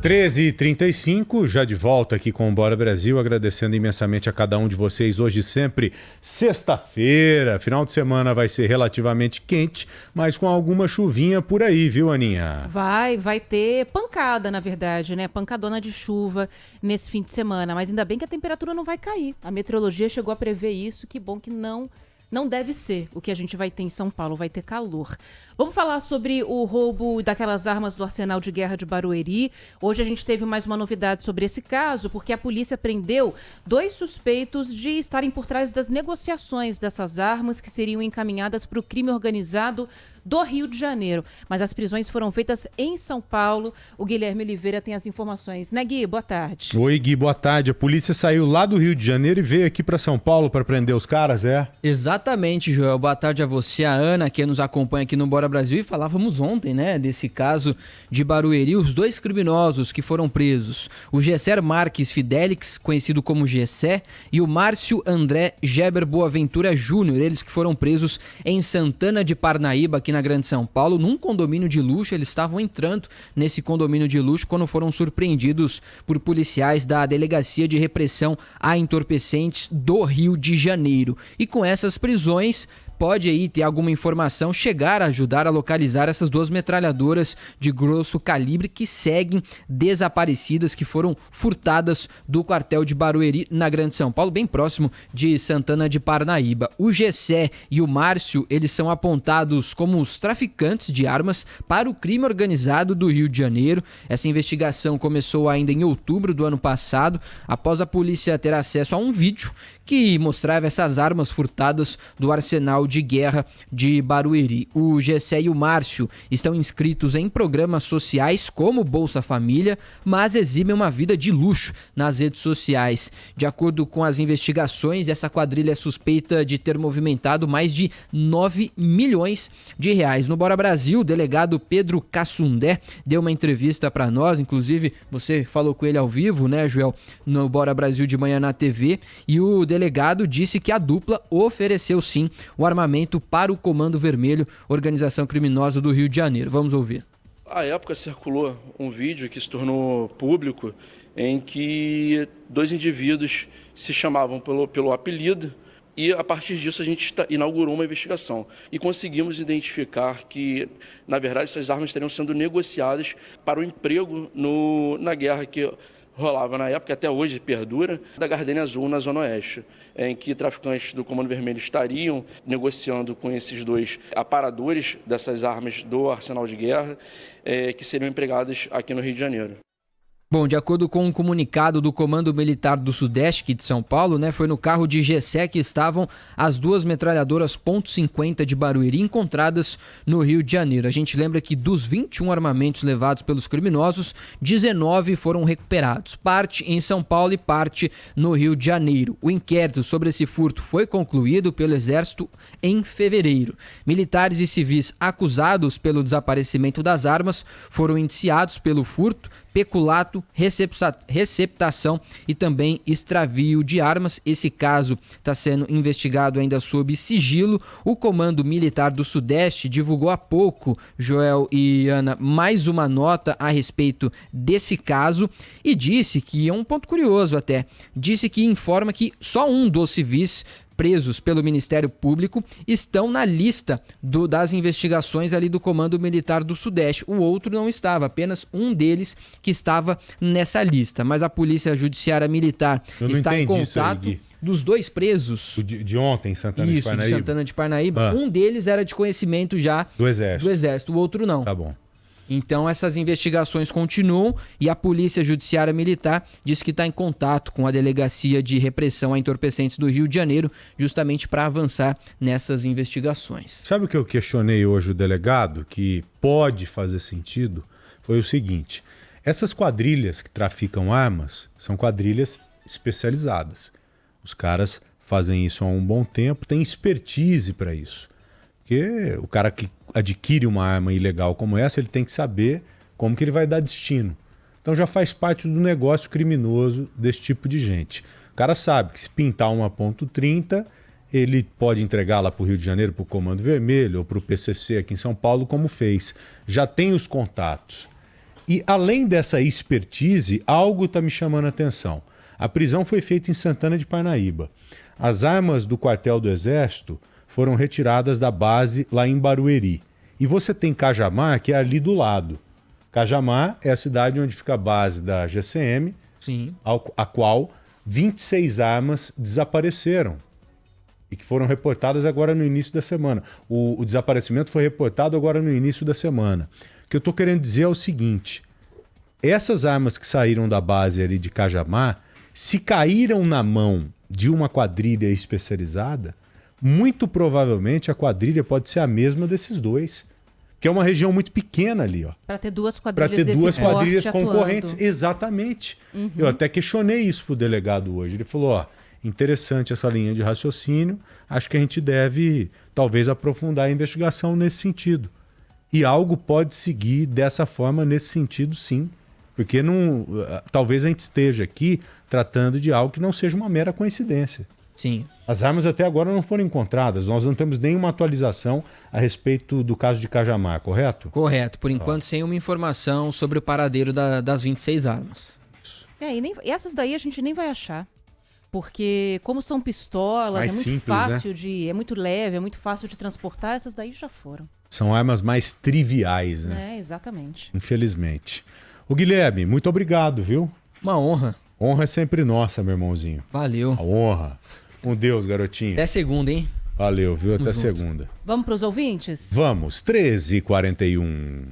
13h35, já de volta aqui com o Bora Brasil, agradecendo imensamente a cada um de vocês. Hoje sempre sexta-feira, final de semana vai ser relativamente quente, mas com alguma chuvinha por aí, viu, Aninha? Vai ter pancada, na verdade, né? Pancadona de chuva nesse fim de semana, mas ainda bem que a temperatura não vai cair. A meteorologia chegou a prever isso, que bom que não deve ser o que a gente vai ter em São Paulo, vai ter calor. Vamos falar sobre o roubo daquelas armas do arsenal de guerra de Barueri. Hoje a gente teve mais uma novidade sobre esse caso, porque a polícia prendeu 2 suspeitos de estarem por trás das negociações dessas armas que seriam encaminhadas para o crime organizado do Rio de Janeiro. Mas as prisões foram feitas em São Paulo. O Guilherme Oliveira tem as informações. Né, Gui? Boa tarde. Oi, Gui, boa tarde. A polícia saiu lá do Rio de Janeiro e veio aqui para São Paulo para prender os caras, é? Exatamente, Joel. Boa tarde a você, a Ana, que nos acompanha aqui no Bora Brasil. E falávamos ontem, né, desse caso de Barueri. Os 2 criminosos que foram presos, o Gesser Marques Fidelix, conhecido como Gessé, e o Márcio André Geber Boaventura Júnior, eles que foram presos em Santana de Parnaíba, aqui na Grande São Paulo, num condomínio de luxo. Eles estavam entrando nesse condomínio de luxo quando foram surpreendidos por policiais da Delegacia de Repressão a Entorpecentes do Rio de Janeiro. E com essas prisões, pode aí ter alguma informação, chegar a ajudar a localizar essas 2 metralhadoras de grosso calibre que seguem desaparecidas, que foram furtadas do quartel de Barueri, na Grande São Paulo, bem próximo de Santana de Parnaíba. O Gessé e o Márcio, eles são apontados como os traficantes de armas para o crime organizado do Rio de Janeiro. Essa investigação começou ainda em outubro do ano passado, após a polícia ter acesso a um vídeo que mostrava essas armas furtadas do arsenal de guerra de Barueri. O Gessé e o Márcio estão inscritos em programas sociais como Bolsa Família, mas exibem uma vida de luxo nas redes sociais. De acordo com as investigações, essa quadrilha é suspeita de ter movimentado mais de 9 milhões de reais. No Bora Brasil, o delegado Pedro Cassundé deu uma entrevista para nós, inclusive você falou com ele ao vivo, né, Joel, no Bora Brasil de manhã na TV, e o delegado disse que a dupla ofereceu sim o armamento para o Comando Vermelho, organização criminosa do Rio de Janeiro. Vamos ouvir. À época circulou um vídeo que se tornou público em que 2 indivíduos se chamavam pelo apelido e a partir disso a gente inaugurou uma investigação e conseguimos identificar que, na verdade, essas armas estariam sendo negociadas para o emprego na guerra que rolava na época, até hoje perdura, da Gardenia Azul na Zona Oeste, em que traficantes do Comando Vermelho estariam negociando com esses 2 aparadores dessas armas do arsenal de guerra, que seriam empregadas aqui no Rio de Janeiro. Bom, de acordo com um comunicado do Comando Militar do Sudeste, aqui de São Paulo, né, foi no carro de Gessé que estavam as 2 metralhadoras .50 de Barueri encontradas no Rio de Janeiro. A gente lembra que dos 21 armamentos levados pelos criminosos, 19 foram recuperados, parte em São Paulo e parte no Rio de Janeiro. O inquérito sobre esse furto foi concluído pelo Exército em fevereiro. Militares e civis acusados pelo desaparecimento das armas foram indiciados pelo furto, peculato, receptação e também extravio de armas. Esse caso está sendo investigado ainda sob sigilo. O Comando Militar do Sudeste divulgou há pouco, Joel e Ana, mais uma nota a respeito desse caso e disse que é um ponto curioso até. Disse que informa que só um dos civis presos pelo Ministério Público estão na lista das investigações ali do Comando Militar do Sudeste. O outro não estava, apenas um deles que estava nessa lista. Mas a Polícia Judiciária Militar está em contato dos 2 presos. De ontem, Santana de Parnaíba? Isso, de Santana de Parnaíba. Um deles era de conhecimento já do Exército, o outro não. Tá bom. Então essas investigações continuam e a Polícia Judiciária Militar diz que está em contato com a Delegacia de Repressão a Entorpecentes do Rio de Janeiro, justamente para avançar nessas investigações. Sabe o que eu questionei hoje o delegado, que pode fazer sentido? Foi o seguinte: essas quadrilhas que traficam armas são quadrilhas especializadas. Os caras fazem isso há um bom tempo, têm expertise para isso. Porque o cara que adquire uma arma ilegal como essa, ele tem que saber como que ele vai dar destino. Então já faz parte do negócio criminoso desse tipo de gente. O cara sabe que se pintar uma .30, ele pode entregá-la para o Rio de Janeiro, para o Comando Vermelho ou para o PCC aqui em São Paulo, como fez. Já tem os contatos. E além dessa expertise, algo está me chamando a atenção. A prisão foi feita em Santana de Parnaíba. As armas do quartel do Exército foram retiradas da base lá em Barueri. E você tem Cajamar, que é ali do lado. Cajamar é a cidade onde fica a base da GCM, Sim. a qual 26 armas desapareceram e que foram reportadas agora no início da semana. O desaparecimento foi reportado agora no início da semana. O que eu estou querendo dizer é o seguinte: essas armas que saíram da base ali de Cajamar, se caíram na mão de uma quadrilha especializada, muito provavelmente a quadrilha pode ser a mesma desses dois. Que é uma região muito pequena ali, ó. Para ter duas Para quadrilhas ter duas desse quadrilhas porte concorrentes. atuando. Exatamente. Eu até questionei isso pro delegado hoje. Ele falou, ó, interessante essa linha de raciocínio. Acho que a gente deve, talvez, aprofundar a investigação nesse sentido. E algo pode seguir dessa forma, nesse sentido, sim. Porque não, talvez a gente esteja aqui tratando de algo que não seja uma mera coincidência. Sim. As armas até agora não foram encontradas. Nós não temos nenhuma atualização a respeito do caso de Cajamar, correto? Correto. Por enquanto, sem uma informação sobre o paradeiro das 26 armas. E essas daí a gente nem vai achar. Porque como são pistolas, Mais é muito simples, fácil de... É muito leve, é muito fácil de transportar. Essas daí já foram. São armas mais triviais, né? Exatamente. Infelizmente. O Guilherme, muito obrigado, viu? Uma honra. Honra é sempre nossa, meu irmãozinho. Valeu. A honra. Com Deus, garotinho. Até segunda, hein? Valeu, viu? Até segunda. Vamos para os ouvintes? Vamos, 13h41.